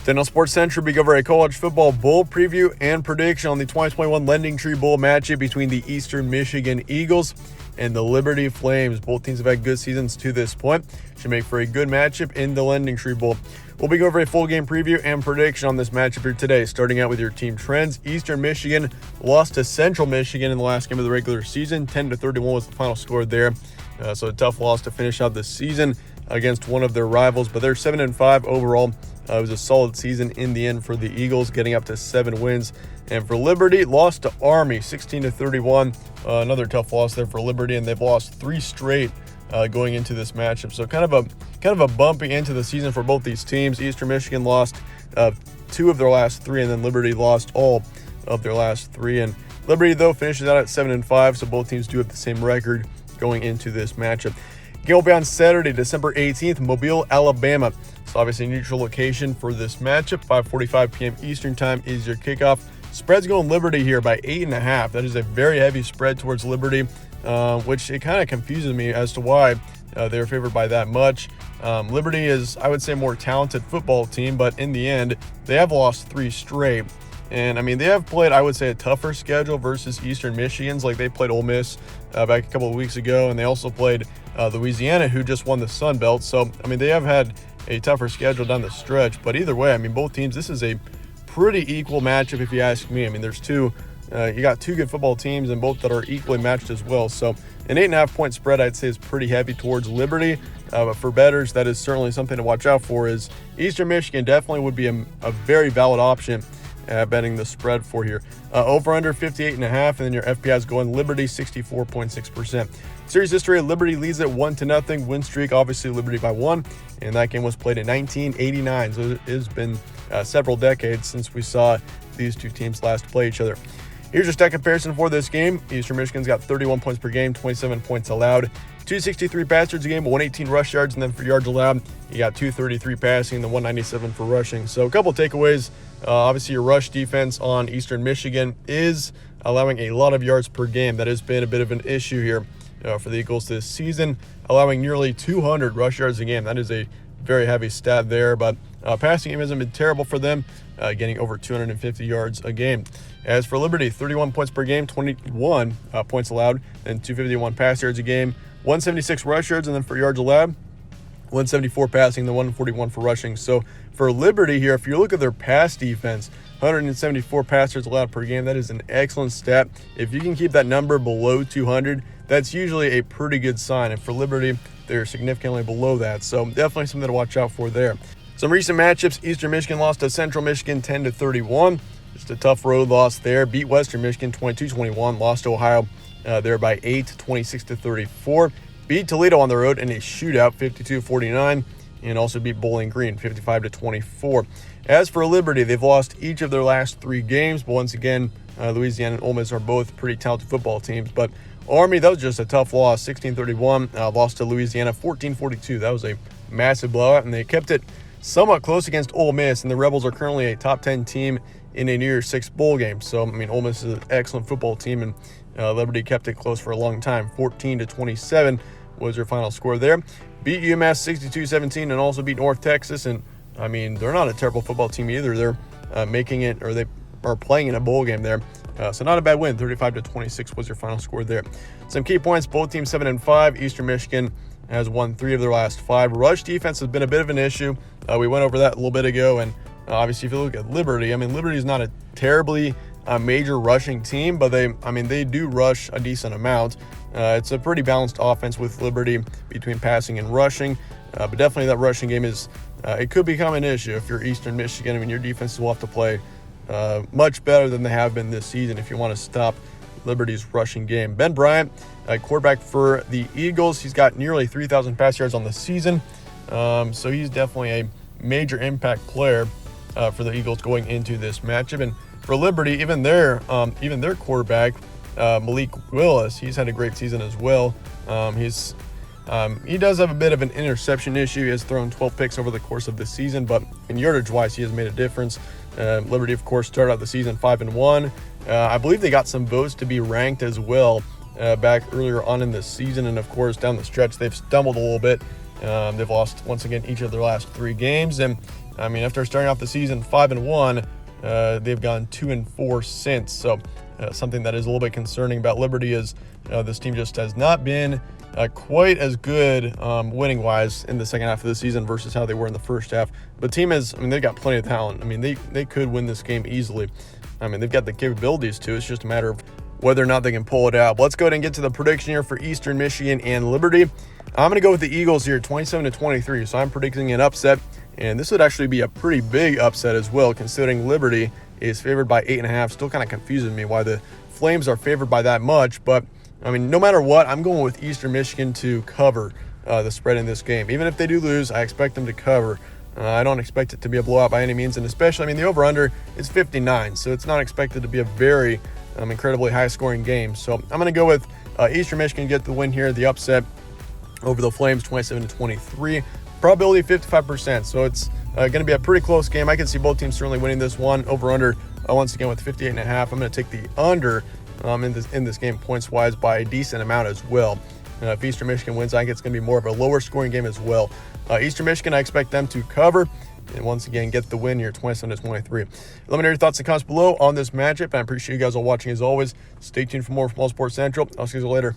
Then on Sports Central, we go over a college football bowl preview and prediction on the 2021 LendingTree Bowl matchup between the Eastern Michigan Eagles and the Liberty Flames. Both teams have had good seasons to this point. Should make for a good matchup in the LendingTree Bowl. We'll be going over a full game preview and prediction on this matchup here today. Starting out with your team trends, Eastern Michigan lost to Central Michigan in the last game of the regular season. 10-31 was the final score there. So a tough loss to finish out the season against one of their rivals, but they're 7-5 overall. It was a solid season in the end for the Eagles, getting up to 7 wins. And for Liberty, lost to Army 16-31. Another tough loss there for Liberty, and they've lost 3 straight going into this matchup. So kind of a bumpy end to the season for both these teams. Eastern Michigan lost 2 of their last 3, and then Liberty lost all of their last 3. And Liberty, though, finishes out at 7-5, so both teams do have the same record going into this matchup. Game will be on Saturday, December 18th, Mobile, Alabama. So obviously a neutral location for this matchup. 5:45 p.m. Eastern time is your kickoff. Spread's going Liberty here by 8.5. That is a very heavy spread towards Liberty, which it kind of confuses me as to why they're favored by that much. Liberty is, I would say, a more talented football team, but in the end, they have lost 3 straight. And, I mean, they have played, I would say, a tougher schedule versus Eastern Michigan's. Like, they played Ole Miss back a couple of weeks ago, and they also played Louisiana, who just won the Sun Belt. So, I mean, they have had a tougher schedule down the stretch. But either way, I mean, both teams, this is a pretty equal matchup if you ask me. I mean, there's you got 2 good football teams and both that are equally matched as well. So an 8.5-point spread, I'd say, is pretty heavy towards Liberty. But for bettors, that is certainly something to watch out for. Is Eastern Michigan definitely would be a very valid option betting the spread for here. Over under 58.5, and then your FPI is going Liberty 64.6%. Series history, Liberty leads at 1-0. Win streak, obviously Liberty by 1, and that game was played in 1989. So it has been several decades since we saw these 2 teams last play each other. Here's your stat comparison for this game. Eastern Michigan's got 31 points per game, 27 points allowed, 263 pass yards a game, 118 rush yards, and then for yards allowed, you got 233 passing, and the 197 for rushing. So a couple of takeaways. Obviously, your rush defense on Eastern Michigan is allowing a lot of yards per game. That has been a bit of an issue here for the Eagles this season, allowing nearly 200 rush yards a game. That is a very heavy stat there, but passing game hasn't been terrible for them, getting over 250 yards a game. As for Liberty, 31 points per game, 21 points allowed, and 251 pass yards a game, 176 rush yards, and then for yards allowed, 174 passing, the 141 for rushing. So for Liberty here, if you look at their pass defense, 174 pass yards allowed per game, that is an excellent stat. If you can keep that number below 200, that's usually a pretty good sign. And for Liberty, they're significantly below that. So definitely something to watch out for there. Some recent matchups, Eastern Michigan lost to Central Michigan 10-31. Just a tough road loss there. Beat Western Michigan 22-21. Lost to Ohio there by 8, 26-34. Beat Toledo on the road in a shootout, 52-49, and also beat Bowling Green, 55-24. As for Liberty, they've lost each of their last 3 games, but once again, Louisiana and Ole Miss are both pretty talented football teams. But Army, that was just a tough loss, 16-31, lost to Louisiana, 14-42. That was a massive blowout, and they kept it somewhat close against Ole Miss, and the Rebels are currently a top 10 team in a New Year's Six bowl game. So, I mean, Ole Miss is an excellent football team, and Liberty kept it close for a long time. 14-27 was your final score there. Beat UMass 62-17 and also beat North Texas. And, I mean, they're not a terrible football team either. They're making it, or they are playing in a bowl game there. So not a bad win. 35-26 was your final score there. Some key points, both teams 7-5. Eastern Michigan has won 3 of their last 5. Rush defense has been a bit of an issue. We went over that a little bit ago. And obviously, if you look at Liberty, I mean, Liberty is not a terribly major rushing team, but they do rush a decent amount. It's a pretty balanced offense with Liberty between passing and rushing, but definitely that rushing game is it could become an issue if you're Eastern Michigan. I mean, your defenses will have to play much better than they have been this season if you want to stop Liberty's rushing game. Ben Bryant, quarterback for the Eagles, he's got nearly 3,000 pass yards on the season, so he's definitely a major impact player for the Eagles going into this matchup. And for Liberty, even their quarterback, Malik Willis, he's had a great season as well. He does have a bit of an interception issue. He has thrown 12 picks over the course of the season, but in yardage-wise, he has made a difference. Liberty, of course, started out the season 5-1. I believe they got some votes to be ranked as well back earlier on in the season, and of course, down the stretch, they've stumbled a little bit They've lost once again each of their last 3 games, and I mean, after starting off the season 5-1, they've gone 2-4 since. So something that is a little bit concerning about Liberty is this team just has not been quite as good winning-wise in the second half of the season versus how they were in the first half. But the team they've got plenty of talent. I mean, they could win this game easily. I mean, they've got the capabilities to. It's just a matter of whether or not they can pull it out. But let's go ahead and get to the prediction here for Eastern Michigan and Liberty. I'm going to go with the Eagles here, 27-23. So I'm predicting an upset. And this would actually be a pretty big upset as well, considering Liberty is favored by 8.5. Still kind of confusing me why the Flames are favored by that much. But, I mean, no matter what, I'm going with Eastern Michigan to cover the spread in this game. Even if they do lose, I expect them to cover. I don't expect it to be a blowout by any means. And especially, I mean, the over-under is 59. So it's not expected to be a very incredibly high-scoring game. So I'm going to go with Eastern Michigan get the win here, the upset over the Flames, 27-23. Probability 55%, so it's going to be a pretty close game. I can see both teams certainly winning this one. Over/under once again with 58.5. I'm going to take the under in this game points-wise by a decent amount as well. If Eastern Michigan wins, I think it's going to be more of a lower-scoring game as well. Eastern Michigan, I expect them to cover and once again get the win here, 27-23. Let me know your thoughts in the comments below on this matchup. I appreciate you guys all watching as always. Stay tuned for more from All Sports Central. I'll see you later.